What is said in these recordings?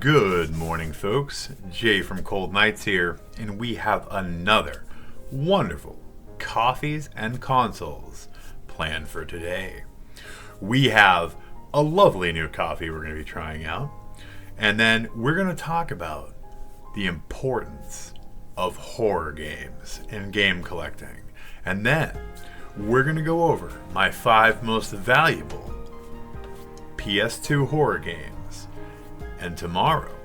Good morning, folks. Jay from Cold Nights here, and we have another wonderful coffees and consoles planned for today. We have a lovely new coffee we're going to be trying out, and then we're going to talk about the importance of horror games and game collecting. And then we're going to go over my 5 most valuable PS2 horror games. And tomorrow,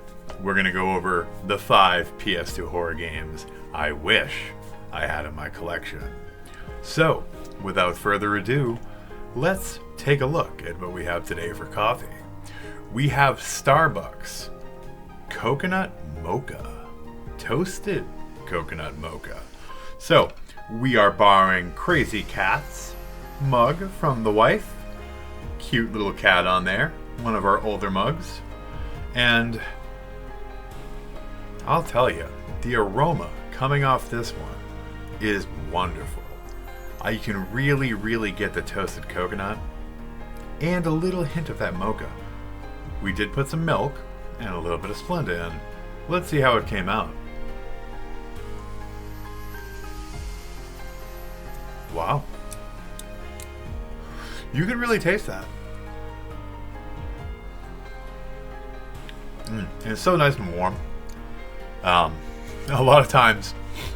we're going to go over the 5 PS2 horror games I wish I had in my collection. So, without further ado, let's take a look at what we have today for coffee. We have Starbucks Coconut Mocha. Toasted Coconut Mocha. So, we are borrowing Crazy Cat's mug from the wife. Cute little cat on there. One of our older mugs. And I'll tell you, the aroma coming off this one is wonderful. You can really get the toasted coconut and a little hint of that mocha. We did put some milk and a little bit of Splenda in. Let's see how it came out. Wow. You can really taste that. And it's so nice and warm. A lot of times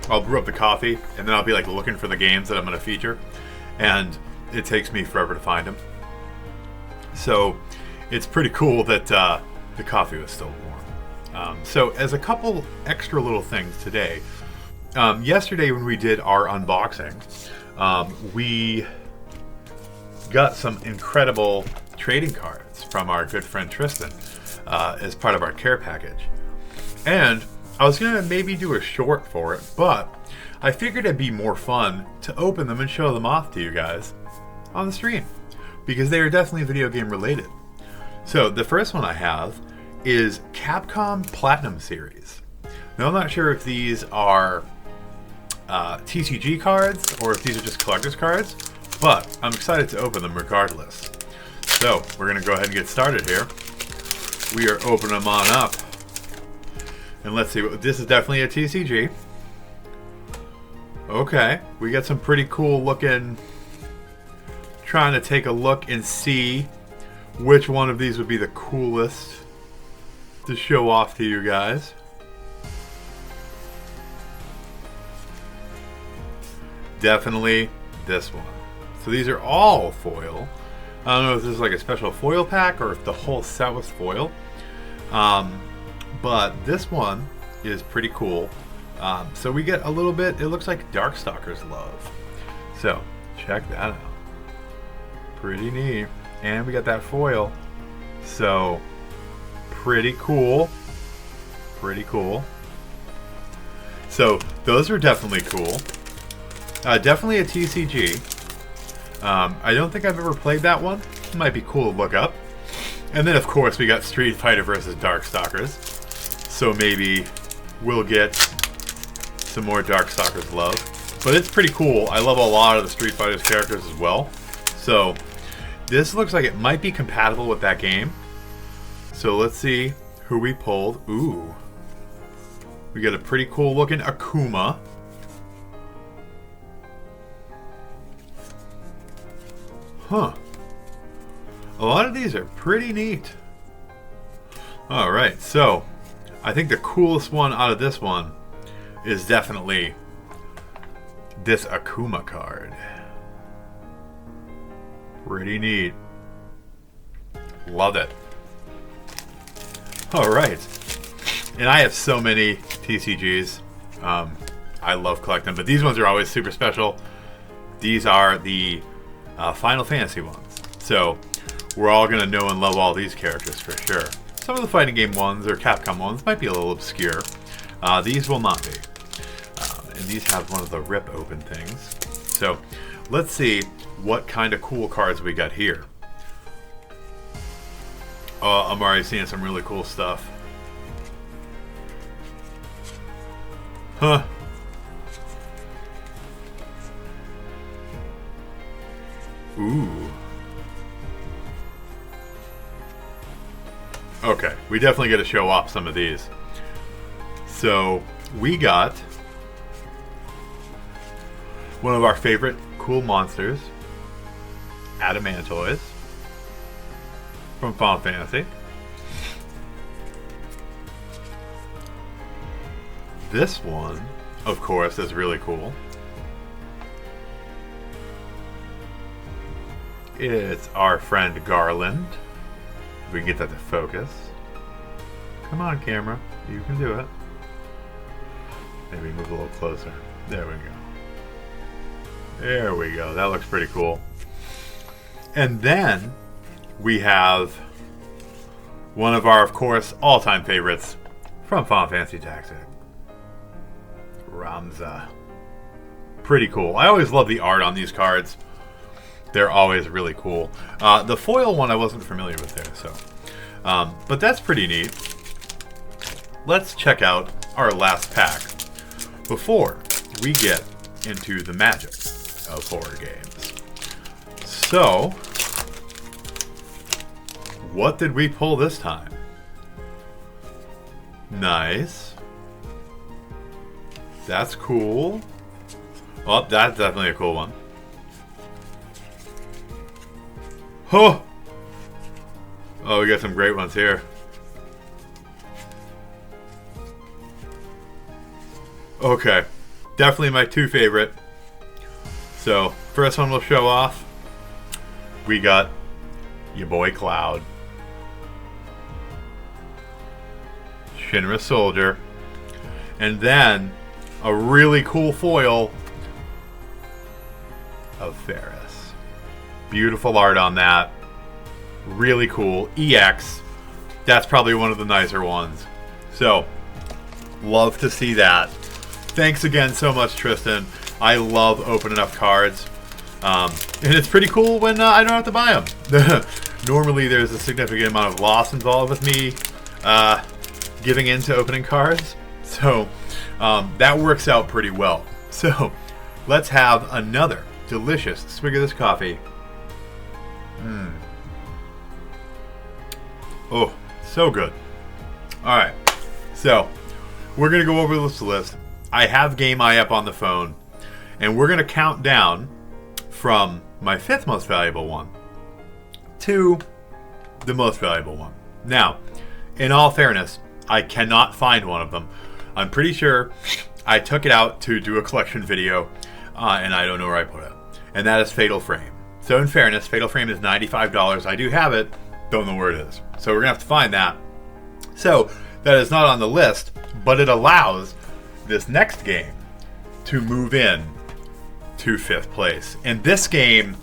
I'll brew up the coffee and then I'll be like looking for the games that I'm going to feature, and it takes me forever to find them. So it's pretty cool that the coffee was still warm. So as a couple extra little things today, yesterday when we did our unboxing, we got some incredible trading cards from our good friend Tristan as part of our care package. And I was going to maybe do a short for it, but I figured it'd be more fun to open them and show them off to you guys on the stream, because they are definitely video game related. So the first one I have is Capcom Platinum Series. Now I'm not sure if these are TCG cards or if these are just collector's cards, but I'm excited to open them regardless. So we're going to go ahead and get started here. We are opening them on up. And let's see, this is definitely a TCG. Okay, we got some pretty cool looking, trying to take a look and see which one of these would be the coolest to show off to you guys. Definitely this one. So these are all foil. I don't know if this is like a special foil pack or if the whole set was foil. But this one is pretty cool. So we get a little bit, it looks like Darkstalker's love. So check that out. Pretty neat. And we got that foil. So pretty cool. Pretty cool. So those are definitely cool. Definitely a TCG. I don't think I've ever played that one. It might be cool to look up. And then, of course, we got Street Fighter vs. Darkstalkers. So maybe we'll get some more Darkstalkers love. But it's pretty cool. I love a lot of the Street Fighter's characters as well. So this looks like it might be compatible with that game. So let's see who we pulled. Ooh. We got a pretty cool looking Akuma. Huh. A lot of these are pretty neat. Alright, so I think the coolest one out of this one is definitely this Akuma card. Pretty neat. Love it. Alright. And I have so many TCGs. I love collecting, but these ones are always super special. These are the Final Fantasy ones. So we're all going to know and love all these characters for sure. Some of the fighting game ones or Capcom ones might be a little obscure. These will not be. And these have one of the rip open things. So let's see what kind of cool cards we got here. I'm already seeing some really cool stuff. Huh. Ooh. Okay, we definitely got to show off some of these. So we got one of our favorite cool monsters, Adamantoids, from Final Fantasy. This one, of course, is really cool. It's our friend Garland. If we can get that to focus. Come on, camera. You can do it. Maybe move a little closer. There we go. There we go. That looks pretty cool. And then we have one of our, of course, all-time favorites from Final Fantasy Tactics. Ramza. Pretty cool. I always love the art on these cards. They're always really cool. The foil one I wasn't familiar with there, so. But that's pretty neat. Let's check out our last pack before we get into the magic of horror games. So, what did we pull this time? Nice. That's cool. Well, that's definitely a cool one. Oh! Oh, we got some great ones here. Okay. Definitely my two favorite. So, first one we'll show off. We got your boy Cloud. Shinra Soldier. And then a really cool foil of Ferris. Beautiful art on that. Really cool. EX. That's probably one of the nicer ones. So, love to see that. Thanks again so much, Tristan. I love opening up cards. And it's pretty cool when I don't have to buy them. Normally, there's a significant amount of loss involved with me giving in to opening cards. So, that works out pretty well. So, let's have another delicious swig of this coffee. Oh, so good. Alright, so we're going to go over this list. I have Game Eye up on the phone, and we're going to count down from my fifth most valuable one to the most valuable one. Now, in all fairness, I cannot find one of them. I'm pretty sure I took it out to do a collection video, and I don't know where I put it. And that is Fatal Frame. So in fairness, Fatal Frame is $95. I do have it, don't know where it is. So we're going to have to find that. So that is not on the list, but it allows this next game to move in to fifth place. And this game,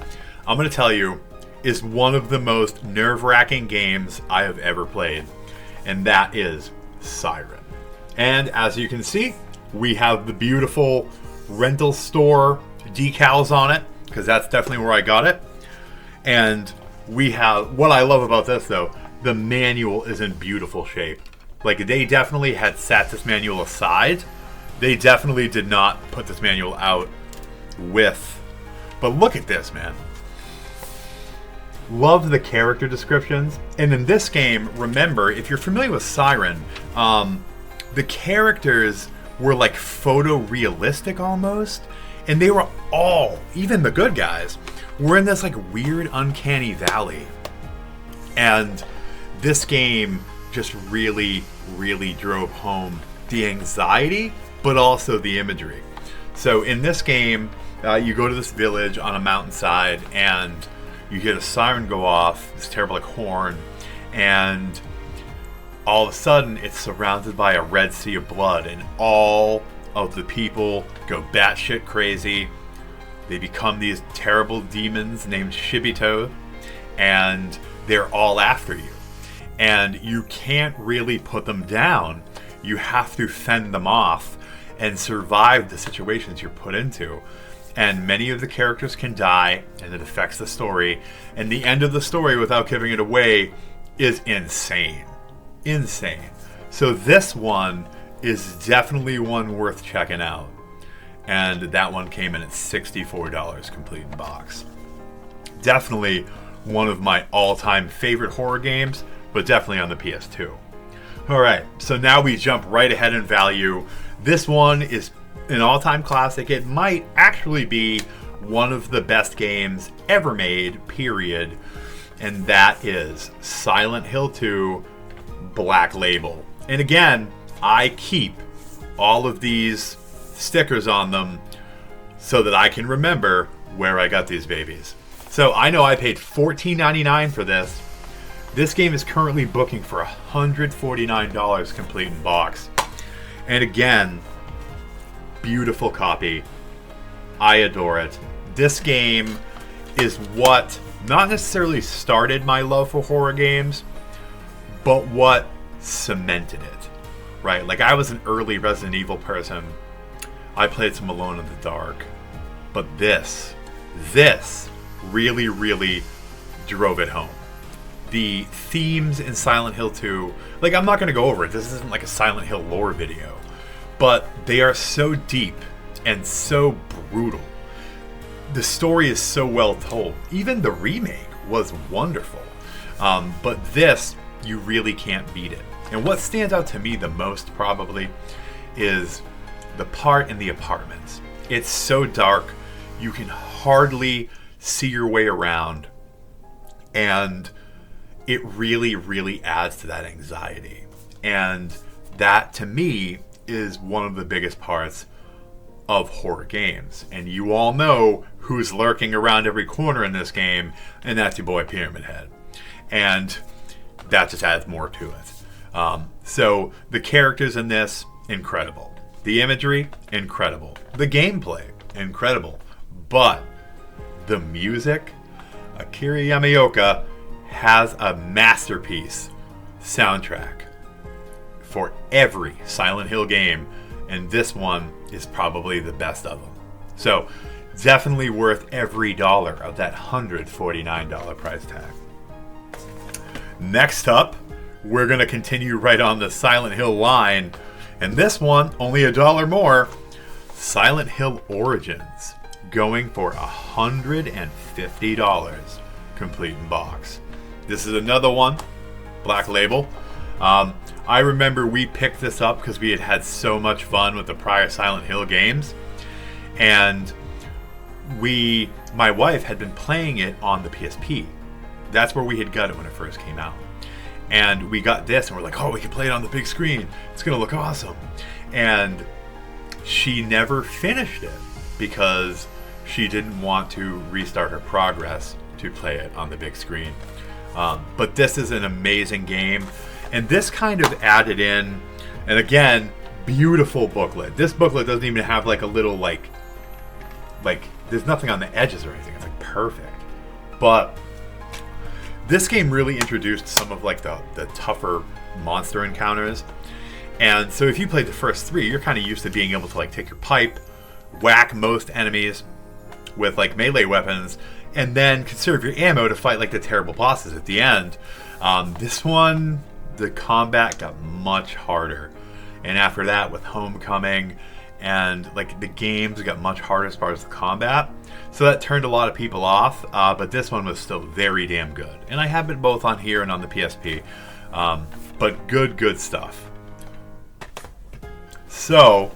I'm going to tell you, is one of the most nerve-wracking games I have ever played. And that is Siren. And as you can see, we have the beautiful rental store decals on it, because that's definitely where I got it. And we have, what I love about this though, the manual is in beautiful shape. Like, they definitely had set this manual aside. They definitely did not put this manual out with. But look at this, man. Love the character descriptions. And in this game, remember, if you're familiar with Siren, the characters were like photorealistic almost. And they were all, even the good guys, were in this like weird uncanny valley. And this game just really, really drove home the anxiety, but also the imagery. So in this game, you go to this village on a mountainside and you hear the siren go off, this terrible like horn, and all of a sudden it's surrounded by a red sea of blood, and all of the people go batshit crazy. They become these terrible demons named Shibito, and they're all after you. And you can't really put them down. You have to fend them off and survive the situations you're put into. And many of the characters can die, and it affects the story. And the end of the story, without giving it away, is insane. Insane. So this one is definitely one worth checking out. And that one came in at $64 complete in box. Definitely one of my all-time favorite horror games. but definitely on the PS2. Alright, so now we jump right ahead in value. This one is an all-time classic. It might actually be one of the best games ever made, period. And that is Silent Hill 2 Black Label. And again, I keep all of these stickers on them so that I can remember where I got these babies. So I know I paid $14.99 for this. This game is currently booking for $149 complete in box. And again, beautiful copy. I adore it. This game is what not necessarily started my love for horror games, but what cemented it, right? Like, I was an early Resident Evil person. I played some Alone in the Dark. But this really, really drove it home. The themes in Silent Hill 2, like, I'm not going to go over it. This isn't like a Silent Hill lore video. But they are so deep and so brutal. The story is so well told. Even the remake was wonderful. But this, you really can't beat it. And what stands out to me the most, probably, is the part in the apartments. It's so dark, you can hardly see your way around. And it really, really adds to that anxiety. And that, to me, is one of the biggest parts of horror games. And you all know who's lurking around every corner in this game, and that's your boy Pyramid Head. And that just adds more to it. So the characters in this, incredible. The imagery, incredible. The gameplay, incredible. But the music, Akira Yamaoka has a masterpiece soundtrack for every Silent Hill game, and this one is probably the best of them. So definitely worth every dollar of that $149 price tag. Next up, we're going to continue right on the Silent Hill line, and this one, only $1 more, Silent Hill Origins, going for $150 complete in box. This is another one, Black Label. I remember we picked this up because we had had so much fun with the prior Silent Hill games, and my wife had been playing it on the PSP. That's where we had got it when it first came out. And we got this, and we're like, oh, we can play it on the big screen. It's going to look awesome. And she never finished it because she didn't want to restart her progress to play it on the big screen. But this is an amazing game. And this kind of added in, and again, beautiful booklet. This booklet doesn't even have like a little like there's nothing on the edges or anything. It's like perfect. But this game really introduced some of like the tougher monster encounters. And so if you played the first three, you're kind of used to being able to like take your pipe, whack most enemies with like melee weapons, and then conserve your ammo to fight like the terrible bosses at the end. This one, the combat got much harder. And after that, with Homecoming, and like the games got much harder as far as the combat. So that turned a lot of people off, but this one was still very damn good. And I have it both on here and on the PSP. But good stuff. So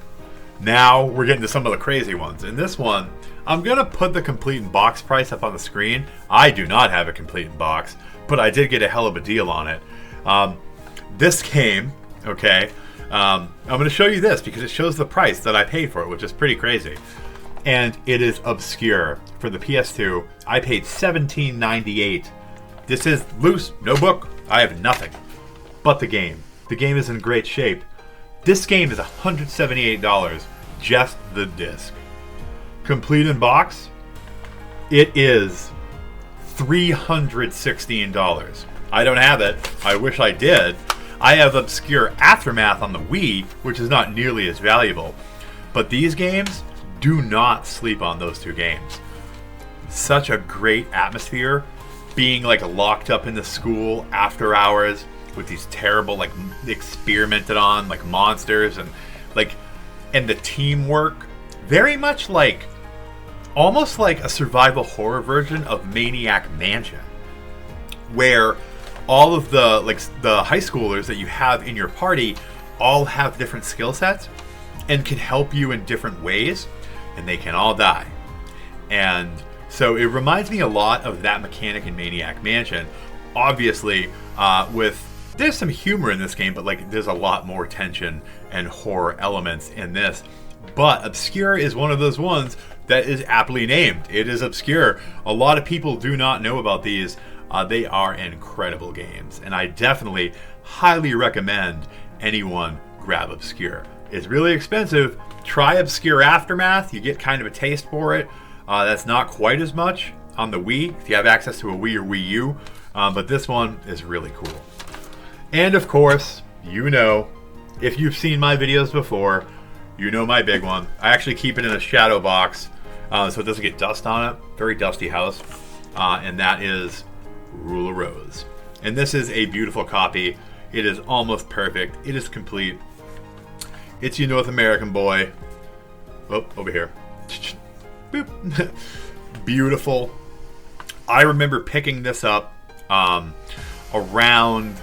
now we're getting to some of the crazy ones. In this one, I'm going to put the complete in box price up on the screen. I do not have a complete in box, but I did get a hell of a deal on it. This game, okay, I'm going to show you this because it shows the price that I paid for it, which is pretty crazy. And it is obscure. For the PS2, I paid $17.98. This is loose, no book. I have nothing but the game. The game is in great shape. This game is $178, just the disc. Complete in box, it is $316. I don't have it. I wish I did. I have Obscure Aftermath on the Wii, which is not nearly as valuable. But these games, do not sleep on those two games. Such a great atmosphere, being like locked up in the school after hours with these terrible, like, experimented on, like, monsters, and the teamwork, very much like, almost like a survival horror version of Maniac Mansion, where all of the high schoolers that you have in your party all have different skill sets and can help you in different ways, and they can all die. And so it reminds me a lot of that mechanic in Maniac Mansion. Obviously, there's some humor in this game, but like there's a lot more tension and horror elements in this. But Obscure is one of those ones that is aptly named. It is obscure. A lot of people do not know about these. They are incredible games, and I definitely highly recommend anyone grab Obscure. It's really expensive. Try Obscure Aftermath. You get kind of a taste for it. That's not quite as much on the Wii, if you have access to a Wii or Wii U. But this one is really cool. And of course, you know, if you've seen my videos before, you know my big one. I actually keep it in a shadow box so it doesn't get dust on it. Very dusty house. And that is Rule of Rose. And this is a beautiful copy. It is almost perfect. It is complete. It's your North American boy. Oh, over here. Boop. Beautiful. I remember picking this up around,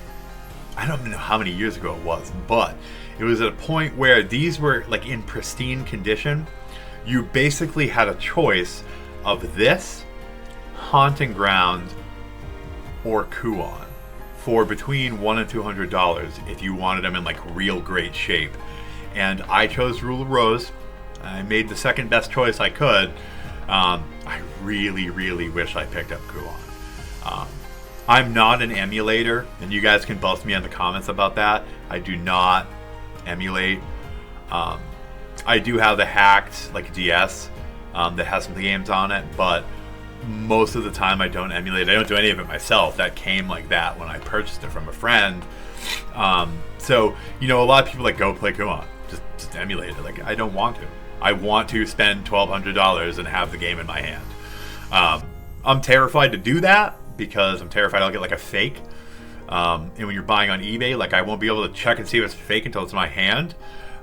I don't know how many years ago it was, but it was at a point where these were like in pristine condition. You basically had a choice of this, Haunting Ground, or Kuon for between $100 and $200 if you wanted them in like real great shape. And I chose Rule of Rose. I made the second best choice I could. I really, really wish I picked up Kuon. I'm not an emulator, and you guys can bust me in the comments about that. I do not emulate. I do have the hacked like DS that has some games on it, but most of the time I don't emulate. I don't do any of it myself. That came like that when I purchased it from a friend. So, you know, a lot of people like go play Kuon. Just emulate it. Like, I don't want to. I want to spend $1,200 and have the game in my hand. I'm terrified to do that because I'm terrified I'll get like a fake. And when you're buying on eBay, like I won't be able to check and see if it's fake until it's in my hand.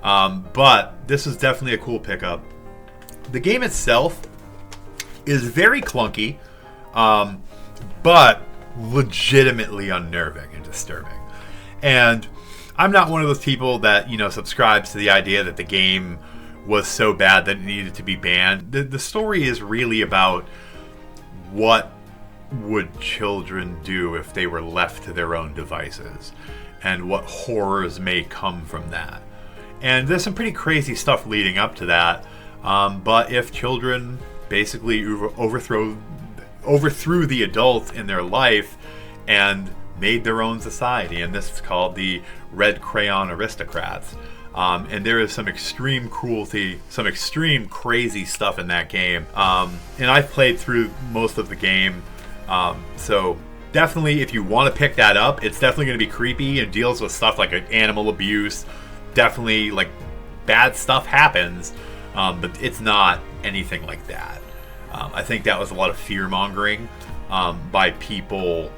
But this is definitely a cool pickup. The game itself is very clunky, but legitimately unnerving and disturbing. And I'm not one of those people that, you know, subscribes to the idea that the game was so bad that it needed to be banned. The story is really about what would children do if they were left to their own devices and what horrors may come from that. And there's some pretty crazy stuff leading up to that. But if children basically overthrew the adults in their life and made their own society, and this is called the Red Crayon Aristocrats. And there is some extreme cruelty, some extreme crazy stuff in that game. And I've played through most of the game. So definitely, if you want to pick that up, it's definitely going to be creepy and deals with stuff like animal abuse. Definitely, like, bad stuff happens, but it's not anything like that. I think that was a lot of fear-mongering by people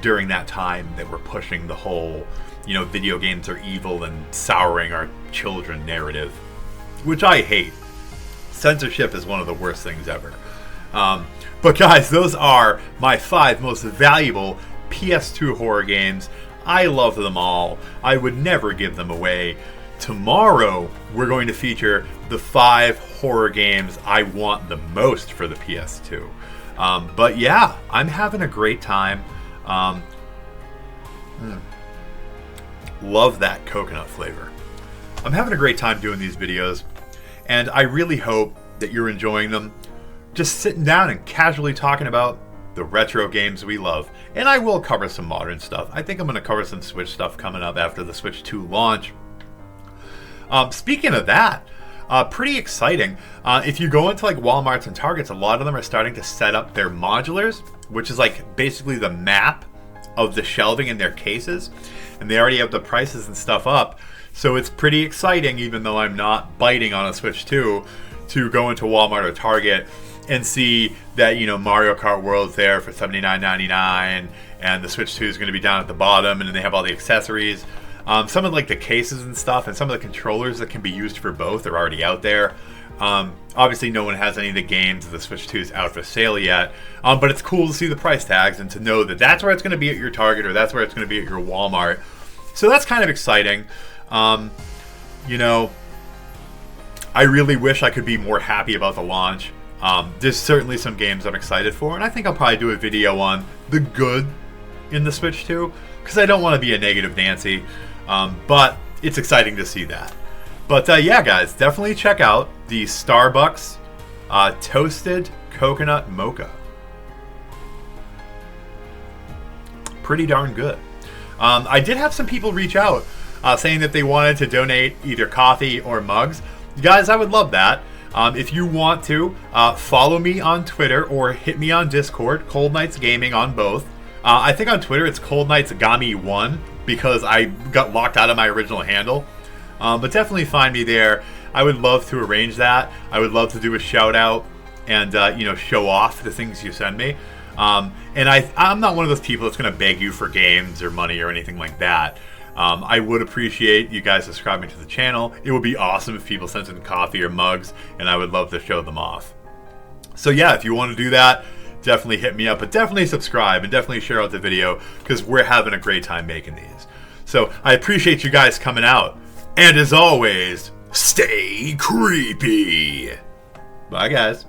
during that time that were pushing the whole, you know, video games are evil and souring our children narrative, which I hate. Censorship is one of the worst things ever. But guys, those are my 5 most valuable PS2 horror games. I love them all. I would never give them away. Tomorrow, we're going to feature the 5 horror games I want the most for the PS2. But yeah, I'm having a great time. Love that coconut flavor. I'm having a great time doing these videos, and I really hope that you're enjoying them. Just sitting down and casually talking about the retro games we love. And I will cover some modern stuff. I think I'm going to cover some Switch stuff coming up after the Switch 2 launch. Speaking of that, pretty exciting. If you go into like Walmarts and Targets, a lot of them are starting to set up their modulars, which is like basically the map of the shelving in their cases. And they already have the prices and stuff up. So it's pretty exciting, even though I'm not biting on a Switch 2, to go into Walmart or Target and see that, you know, Mario Kart World's there for $79.99, and the Switch 2 is going to be down at the bottom, and then they have all the accessories. Some of like the cases and stuff, and some of the controllers that can be used for both are already out there. Obviously, no one has any of the games of the Switch 2s out for sale yet, but it's cool to see the price tags and to know that that's where it's going to be at your Target or that's where it's going to be at your Walmart. So that's kind of exciting. You know, I really wish I could be more happy about the launch. There's certainly some games I'm excited for, and I think I'll probably do a video on the good in the Switch 2, because I don't want to be a negative Nancy, but it's exciting to see that. But yeah, guys, definitely check out the Starbucks Toasted Coconut Mocha. Pretty darn good. I did have some people reach out saying that they wanted to donate either coffee or mugs. Guys, I would love that. If you want to, follow me on Twitter or hit me on Discord, Cold Nights Gaming on both. I think on Twitter it's Cold Nights Gami1 because I got locked out of my original handle. But definitely find me there. I would love to arrange that. I would love to do a shout out and show off the things you send me. And I'm not one of those people that's going to beg you for games or money or anything like that. I would appreciate you guys subscribing to the channel. It would be awesome if people sent in coffee or mugs, and I would love to show them off. So yeah, if you want to do that, definitely hit me up, but definitely subscribe and definitely share out the video because we're having a great time making these. So I appreciate you guys coming out. And as always, stay creepy. Bye, guys.